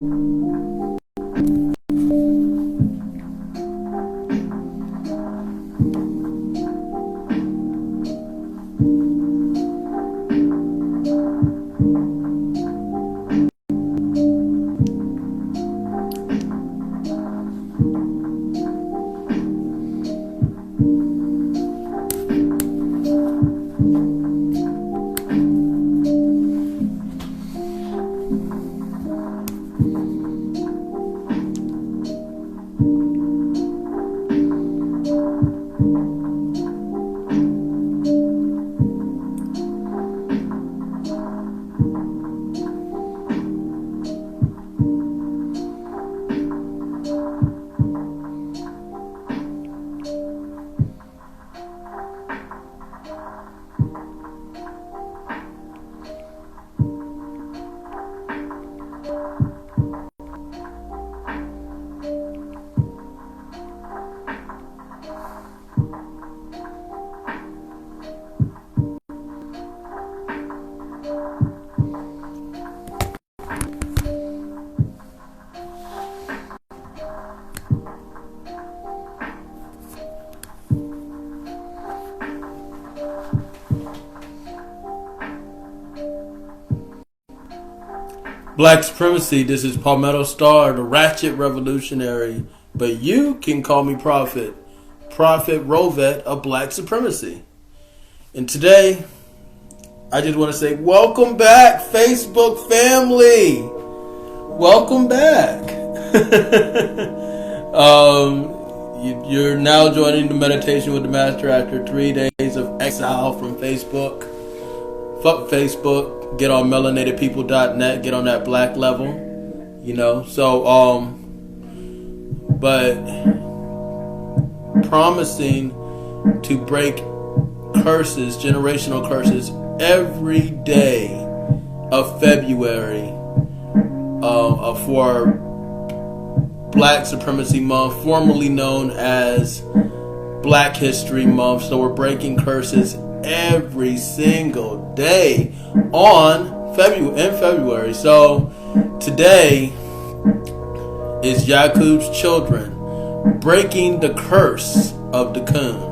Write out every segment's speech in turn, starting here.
Black Supremacy, this is Palmetto Star, the Ratchet Revolutionary, but you can call me Prophet Rovet of Black Supremacy. And today, I just want to say, welcome back, Facebook family! Welcome back! You're now joining the meditation with the Master after 3 days of exile from Facebook. Fuck Facebook. Get on melanatedpeople.net. Get on that black level. But promising to break curses, generational curses, every day of February for Black Supremacy Month, formerly known as Black History Month. So we're breaking curses every single day in February. So today is Yakub's children breaking the curse of the koon.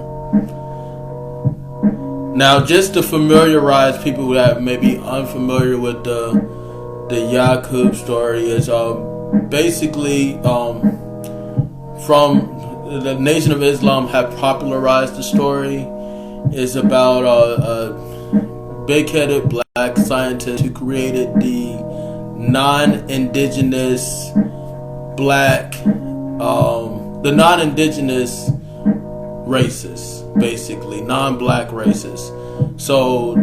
Now, just to familiarize people that may be unfamiliar with the Yakub story, is basically from the Nation of Islam have popularized the story. It's about a big-headed black scientist who created the non-indigenous races, basically non-black races. So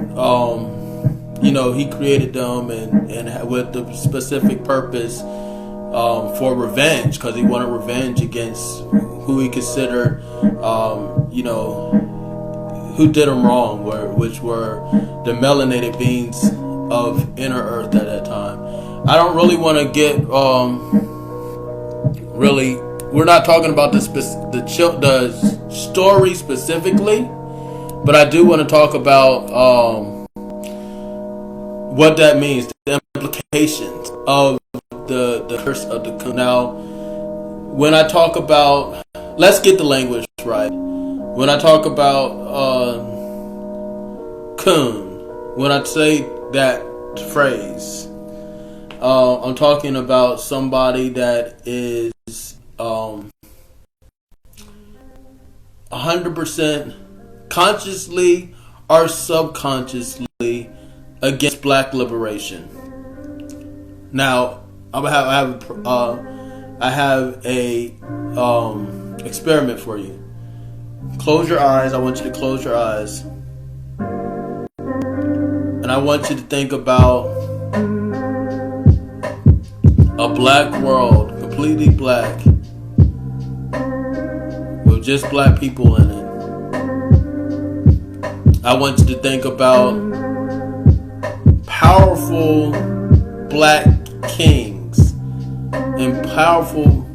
he created them and with the specific purpose for revenge, because he wanted revenge against who he considered who did him wrong, which were the melanated beings of inner earth at that time. I don't really want to get we're not talking about the story specifically, but I do want to talk about what that means, the implications of the curse of the koon. Now, when I talk about, let's get the language right. When I talk about koon, when I say that phrase, I'm talking about somebody that is 100% consciously or subconsciously against black liberation. Now, I have a experiment for you. Close your eyes. I want you to close your eyes. And I want you to think about a black world, completely black, with just black people in it. I want you to think about powerful black kings and powerful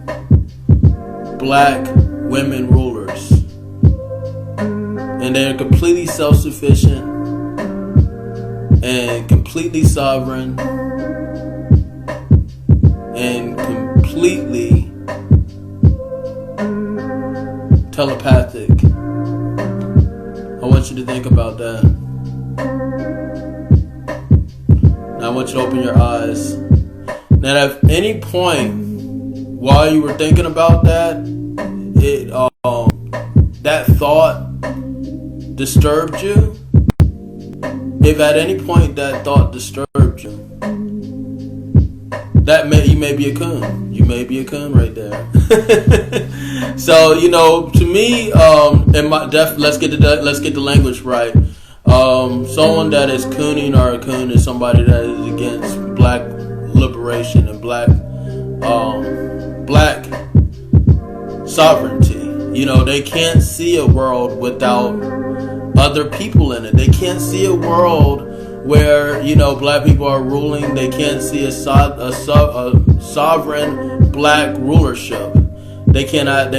black women rulers. And they're completely self-sufficient and completely sovereign and completely telepathic. I want you to think about that. Now I want you to open your eyes. Now at any point while you were thinking about that, that thought disturbed you. If at any point that thought disturbed you, you may be a koon. You may be a koon right there. So to me, let's get the language right. Someone that is kooning or a koon is somebody that is against black liberation and black sovereignty. They can't see a world without other people in it. They can't see a world where black people are ruling. They can't see a sovereign black rulership. They cannot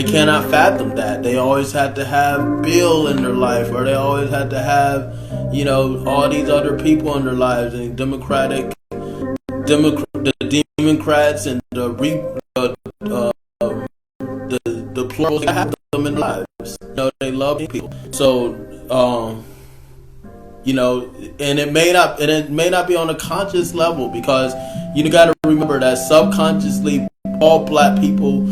fathom that. They always had to have Bill in their life, or they always had to have all these other people in their lives, and the Democrats and the plurals have them in lives. They love people. So and it may not be on a conscious level, because you got to remember that subconsciously all black people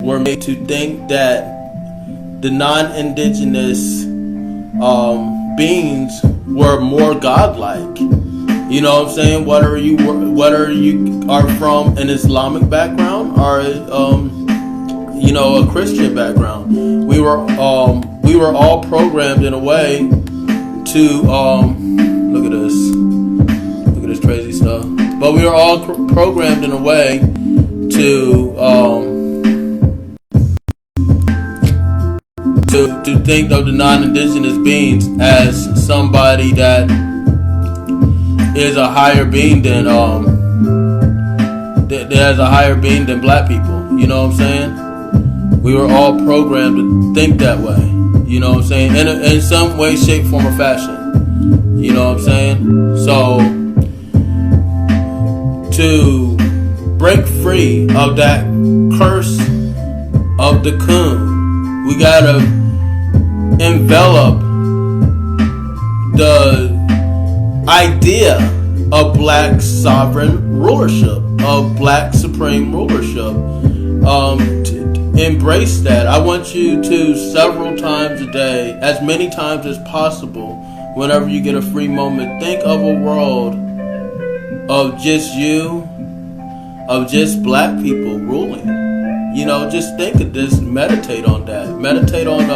were made to think that the non-indigenous beings were more godlike. You know what I'm saying? Whether you are from an Islamic background or a Christian background, we were all programmed in a way to look at this crazy stuff. But we were all programmed in a way to think of the non-indigenous beings as somebody that is a higher being than black people. You know what I'm saying? We were all programmed to think that way. You know what I'm saying? In some way, shape, form, or fashion. You know what I'm saying? So to break free of that curse of the koon, we gotta envelop the idea of black sovereign rulership, of black supreme rulership. Embrace that. I want you to several times a day, as many times as possible, whenever you get a free moment, think of a world of just you, of just black people ruling. Just think of this, meditate on that. Meditate on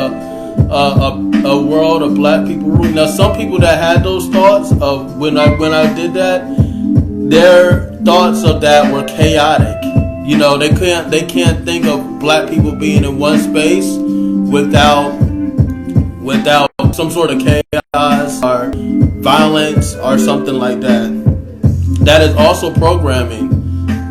a world of black people ruling. Now, some people that had those thoughts of when I did that, their thoughts of that were chaotic. They can't think of black people being in one space without some sort of chaos or violence or something like that. That is also programming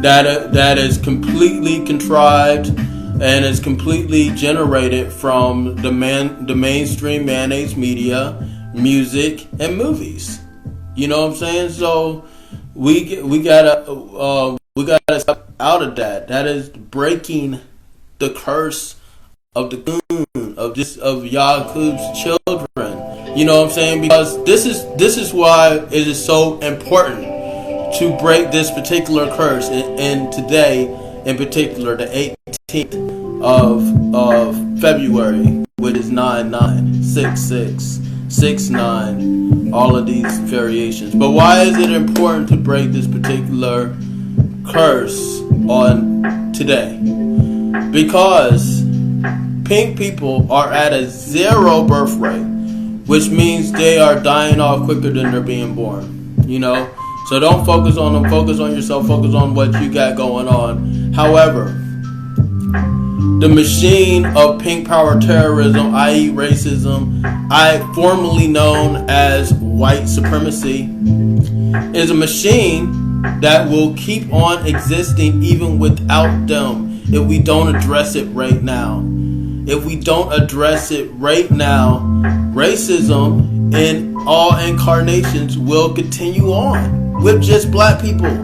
that is completely contrived and is completely generated from the mainstream mayonnaise media, music, and movies. You know what I'm saying? So we gotta step out of that. That is breaking the curse of the koon, of Yakub's children. You know what I'm saying? Because this is why it is so important to break this particular curse. And today, in particular, the 18th of February, which is 9/9/66/69, all of these variations. But why is it important to break this particular curse on today? Because pink people are at a 0 birth rate, which means they are dying off quicker than they're being born. So don't focus on them. Focus on yourself. Focus on what you got going on. However, the machine of pink power terrorism, i.e. racism, formerly known as white supremacy, is a machine that will keep on existing even without them if we don't address it right now. If we don't address it right now, racism in all incarnations will continue on with just black people.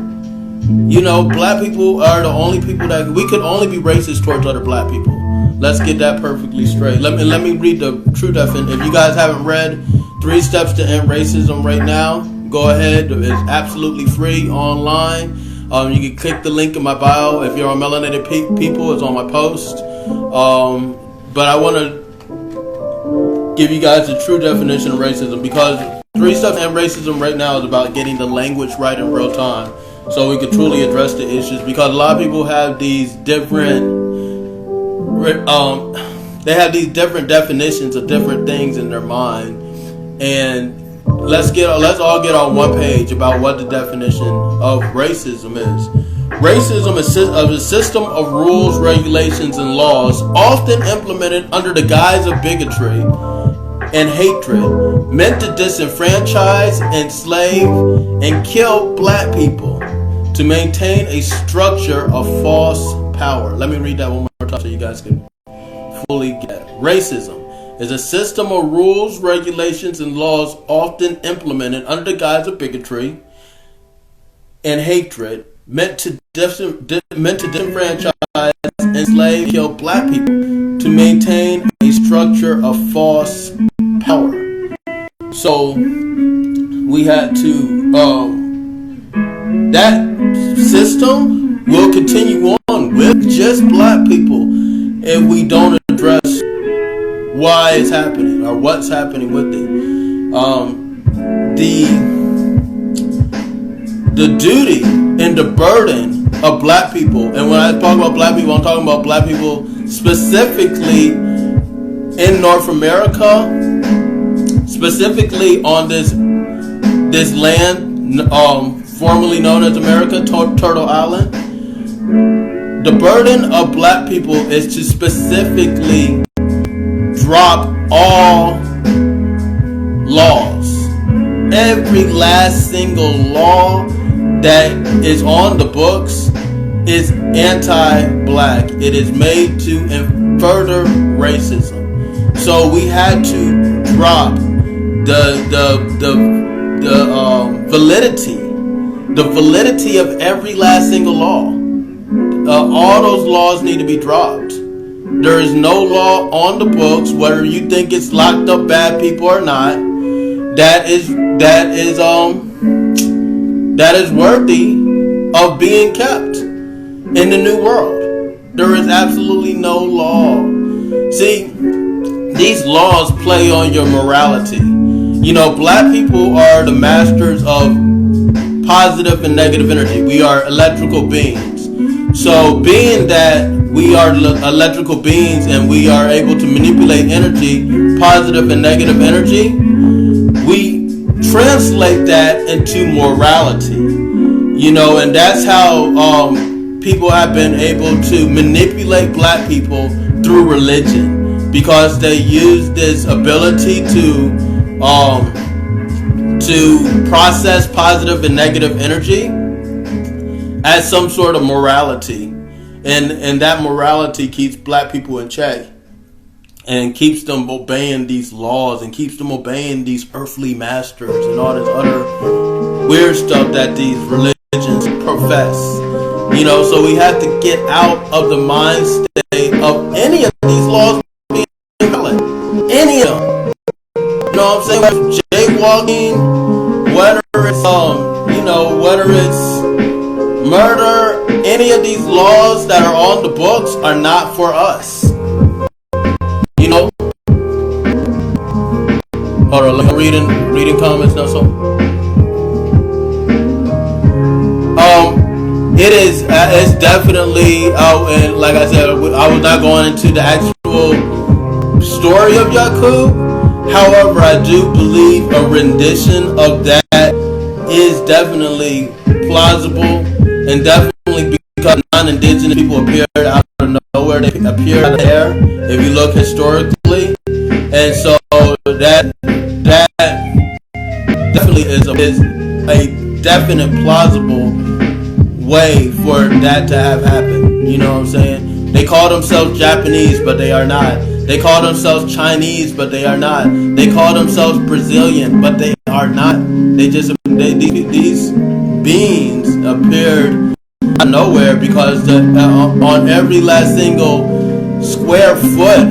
Black people are the only people that we could only be racist towards other black people. Let's get that perfectly straight. Let me read the true definition. If you guys haven't read 3 Steps to End Racism right now, go ahead. It's absolutely free online. You can click the link in my bio. If you're on melanated people, it's on my post. But I want to give you guys the true definition of racism, because 3 Steps to End Racism right now is about getting the language right in real time, so we can truly address the issues. Because a lot of people have these different definitions of different things in their mind, and let's all get on one page about what the definition of racism is. Racism is a system of rules, regulations, and laws often implemented under the guise of bigotry and hatred, meant to disenfranchise, enslave, and kill black people to maintain a structure of false power. Let me read that one more time so you guys can fully get it. Racism is a system of rules, regulations, and laws often implemented under the guise of bigotry and hatred, meant to disenfranchise, enslave, kill black people to maintain a structure of false power. So we had to that system will continue on with just black people if we don't address why it's happening or what's happening with it. The duty and the burden of black people, and when I talk about black people, I'm talking about black people specifically in North America, specifically on this land formerly known as America, Turtle Island. The burden of black people is to specifically drop all laws. Every last single law that is on the books is anti-black. It is made to further racism. So we had to drop the validity of every last single law. All those laws need to be dropped. There is no law on the books, whether you think it's locked up bad people or not, that is worthy of being kept in the new world. There is absolutely no law. See, these laws play on your morality. Black people are the masters of positive and negative energy. We are electrical beings. So being that we are electrical beings and we are able to manipulate energy, positive and negative energy, we translate that into morality. And that's how people have been able to manipulate black people through religion, because they use this ability to process positive and negative energy as some sort of morality, and that morality keeps black people in check and keeps them obeying these laws and keeps them obeying these earthly masters and all this other weird stuff that these religions profess. So we have to get out of the mind state of any of these laws being valid. Any of them. You know what I'm saying? Jaywalking, whether it's whether it's murder, any of these laws that are on the books are not for us. Hold on, let me reading comments now. So, it's definitely out, and like I said, I was not going into the actual story of Yakub. However, I do believe a rendition of that is definitely plausible, and definitely because non-indigenous people appeared out of nowhere. They appeared out of there, if you look historically, and so that definitely is a definite plausible way for that to have happened. You know what I'm saying? They call themselves Japanese, but they are not. They call themselves Chinese, but they are not. They call themselves Brazilian, but they are not. These beings appeared nowhere, because on every last single square foot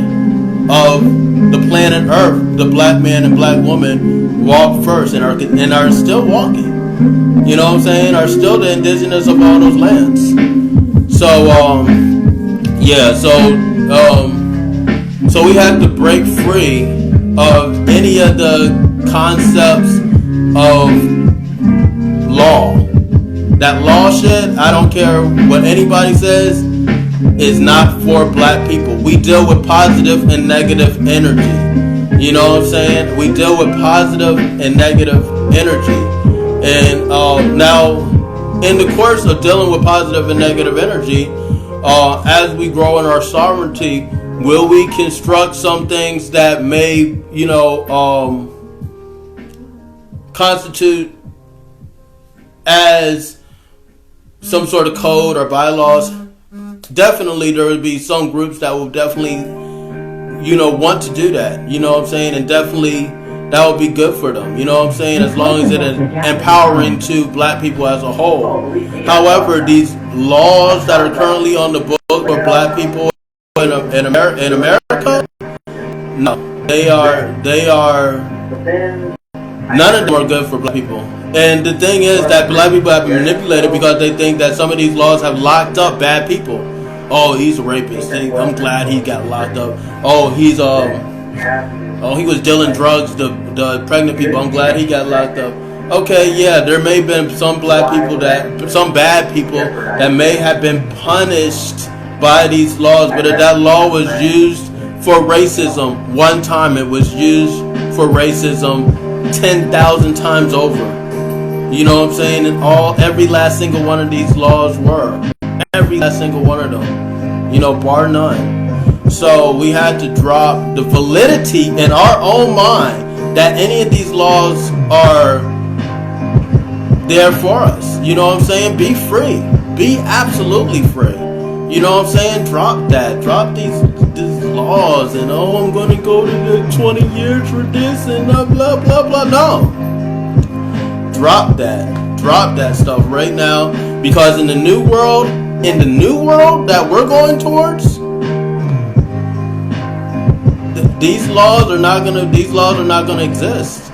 of the planet Earth, the black man and black woman walked first and are still walking. You know what I'm saying? Are still the indigenous of all those lands. So so we have to break free of any of the concepts of law. That law shit, I don't care what anybody says, is not for black people. We deal with positive and negative energy. You know what I'm saying? We deal with positive and negative energy. And now, in the course of dealing with positive and negative energy, as we grow in our sovereignty, will we construct some things that may, constitute as some sort of code or bylaws? Definitely there would be some groups that will definitely, want to do that. You know what I'm saying? And definitely that would be good for them. You know what I'm saying? As long as it is empowering to black people as a whole. However, these laws that are currently on the book for black people in America, no, they are none of them are good for black people. And the thing is that black people have been manipulated because they think that some of these laws have locked up bad people. Oh, he's a rapist. I'm glad he got locked up. Oh, he was dealing drugs to pregnant people. I'm glad he got locked up. Okay, yeah, there may have been some bad people that may have been punished by these laws, but if that law was used for racism one time, it was used for racism 10,000 times over. You know what I'm saying? And every last single one of these laws were. Every last single one of them. Bar none. So we had to drop the validity in our own mind that any of these laws are there for us. You know what I'm saying? Be free. Be absolutely free. You know what I'm saying? Drop that. Drop these laws and I'm going to go to the 20 years for this and blah, blah, blah, blah. No. Drop that stuff right now, because in the new world that we're going towards, these laws are not gonna exist.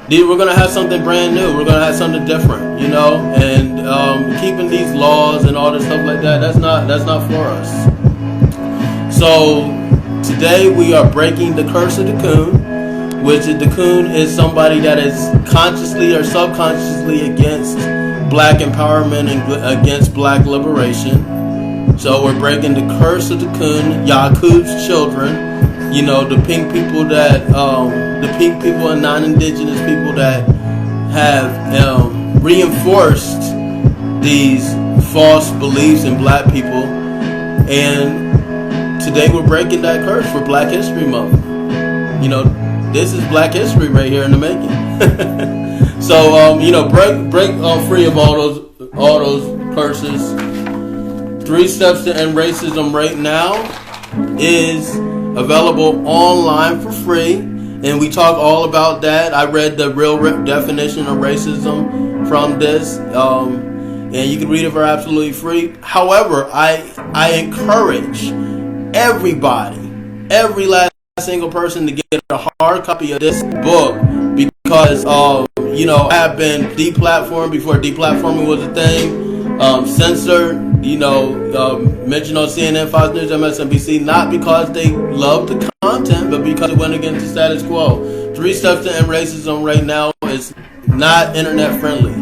We're gonna have something brand new. We're gonna have something different, and keeping these laws and all this stuff like that's not for us. So today we are breaking the curse of the koon. Which the koon is somebody that is consciously or subconsciously against black empowerment and against black liberation. So we're breaking the curse of the koon, Yakub's children, the pink people and non-indigenous people that have reinforced these false beliefs in black people. And today we're breaking that curse for Black History Month. This is Black history right here in the making. So, break free of all those curses. 3 Steps to End Racism right now is available online for free, and we talk all about that. I read the real definition of racism from this, and you can read it for absolutely free. However, I encourage everybody, every last single person, to get a hard copy of this book, because I have been deplatformed before deplatforming was a thing, censored, mentioned on CNN, Fox News, MSNBC, not because they loved the content, but because it went against the status quo. 3 Steps to End Racism right now is not internet friendly.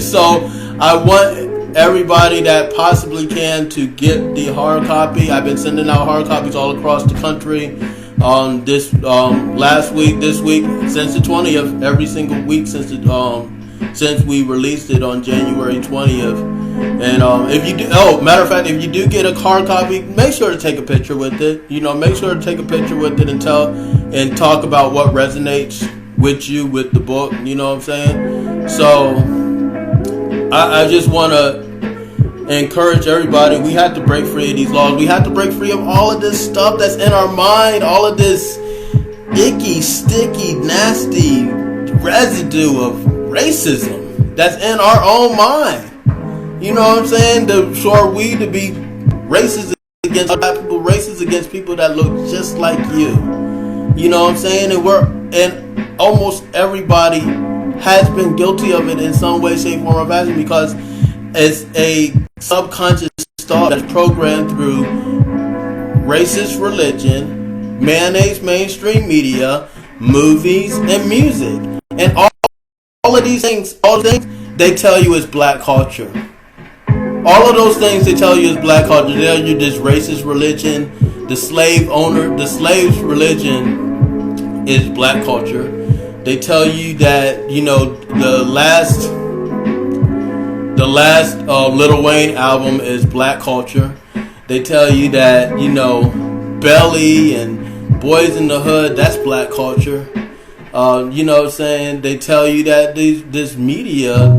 So I want everybody that possibly can to get the hard copy. I've been sending out hard copies all across the country. This week, since the 20th, every single week since we released it on January 20th. And if you do, matter of fact, if you do get a hard copy, make sure to take a picture with it. Make sure to take a picture with it and talk about what resonates with you with the book. You know what I'm saying? So I just want to encourage everybody. We have to break free of these laws. We have to break free of all of this stuff that's in our mind, all of this icky, sticky, nasty residue of racism that's in our own mind. You know what I'm saying? So are we to be racist against black people, racist against people that look just like you? You know what I'm saying? And almost everybody has been guilty of it in some way, shape, form, or fashion, because it's a subconscious thought that's programmed through racist religion, mayonnaise mainstream media, movies, and music. And all of these things, they tell you is black culture. All of those things they tell you is black culture. They tell you this racist religion, the slave's religion is black culture. They tell you that, you know, the last Lil Wayne album is black culture. They tell you that, you know, Belly and Boys in the Hood, that's black culture. You know what I'm saying? They tell you that this media,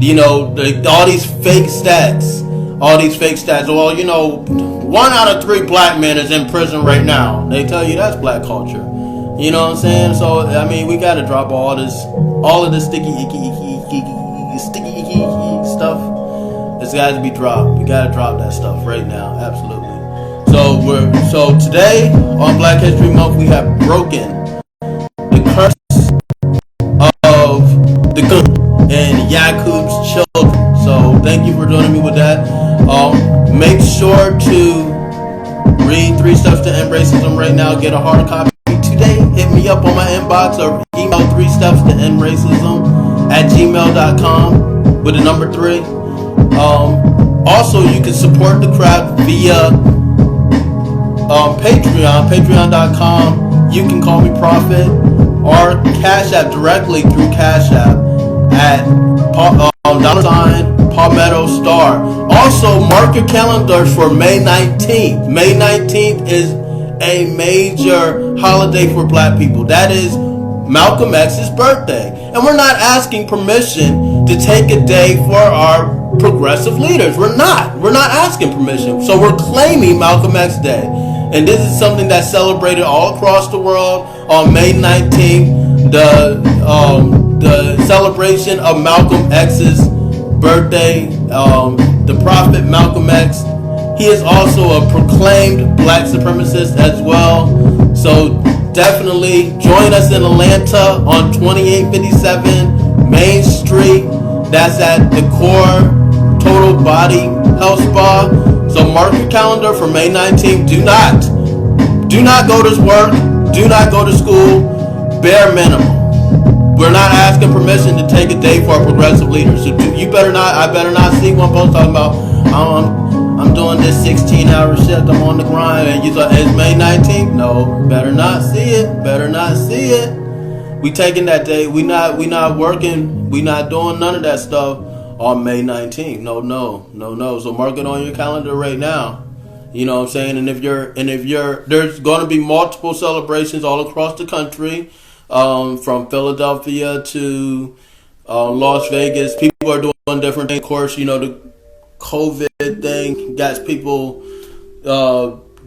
you know, all these fake stats. Well, you know, 1 out of 3 black men is in prison right now. They tell you that's black culture. You know what I'm saying? So, I mean, we got to drop all of this sticky stuff. It's got to be dropped. We got to drop that stuff right now. Absolutely. So today on Black History Month, we have broken the curse of the koon and Yakub's children. So thank you for joining me with that. Make sure to read 3 Steps to End Racism right now. Get a hard copy today. Hit me up on my inbox or email 3 Steps to End Racism at gmail.com with the number 3. Also, you can support the craft via patreon.com. You can call me Prophet, or Cash App directly through Cash App at $Palmetto Star. Also, mark your calendars for May 19th. May 19th is a major holiday for black people. That is Malcolm X's birthday. And we're not asking permission to take a day for our progressive leaders. We're not asking permission. So we're claiming Malcolm X Day. And this is something that's celebrated all across the world on May 19th. The celebration of Malcolm X's birthday. The prophet Malcolm X. He is also a proclaimed black supremacist as well. So definitely join us in Atlanta on 2857 Main Street. That's at the Core Total Body Health Spa. So mark your calendar for May 19th. Do not go to work. Do not go to school. Bare minimum. We're not asking permission to take a day for our progressive leaders. So I better not see one post talking about I'm doing this 16-hour shift. I'm on the grind. And you thought it's May 19th? No, better not see it. We taking that day. We not working. We not doing none of that stuff on May 19th. No. So mark it on your calendar right now. You know what I'm saying? And if you're there's going to be multiple celebrations all across the country, from Philadelphia to Las Vegas. People are doing different things. Of course, you know, the COVID thing got people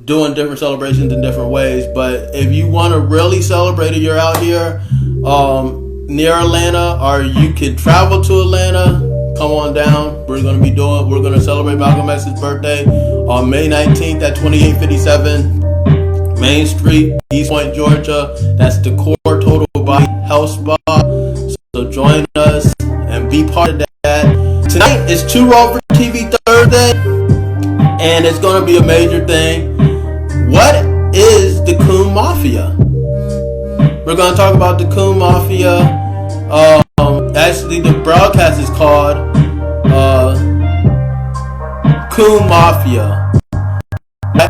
doing different celebrations in different ways. But if you want to really celebrate it, you're out here near Atlanta, or you can travel to Atlanta. Come on down. We're going to celebrate Malcolm X's birthday on May 19th at 2857 Main Street, East Point, Georgia. That's the Core Total Body Health Spa. So join us and be part of that. Tonight is 2 Raw for TV Thursday, and it's going to be a major thing. What is the Koon Mafia? We're going to talk about the Koon Mafia. Actually, the broadcast is called Koon Mafia.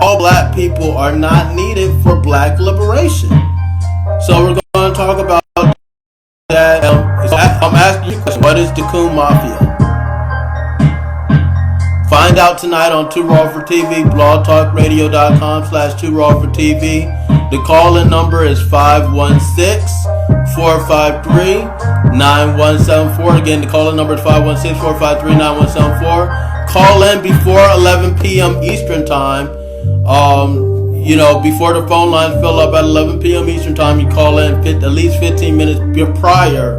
All black people are not needed for black liberation. So we're going to talk about that. I'm asking you a question. What is the Koon Mafia? Find out tonight on 2 Raw for TV, blogtalkradio.com/2rawfortv. The call-in number is 516-453-9174. Again, the call-in number is 516-453-9174. Call in before 11 p.m. Eastern Time. Before the phone lines fill up at 11 p.m. Eastern Time, you call in at least 15 minutes prior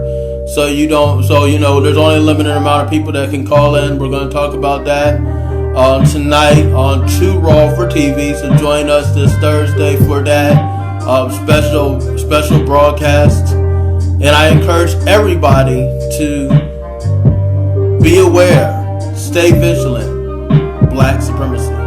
So you don't. So there's only a limited amount of people that can call in. We're going to talk about that tonight on Too Raw for TV. So join us this Thursday for that special broadcast. And I encourage everybody to be aware, stay vigilant. Black supremacy.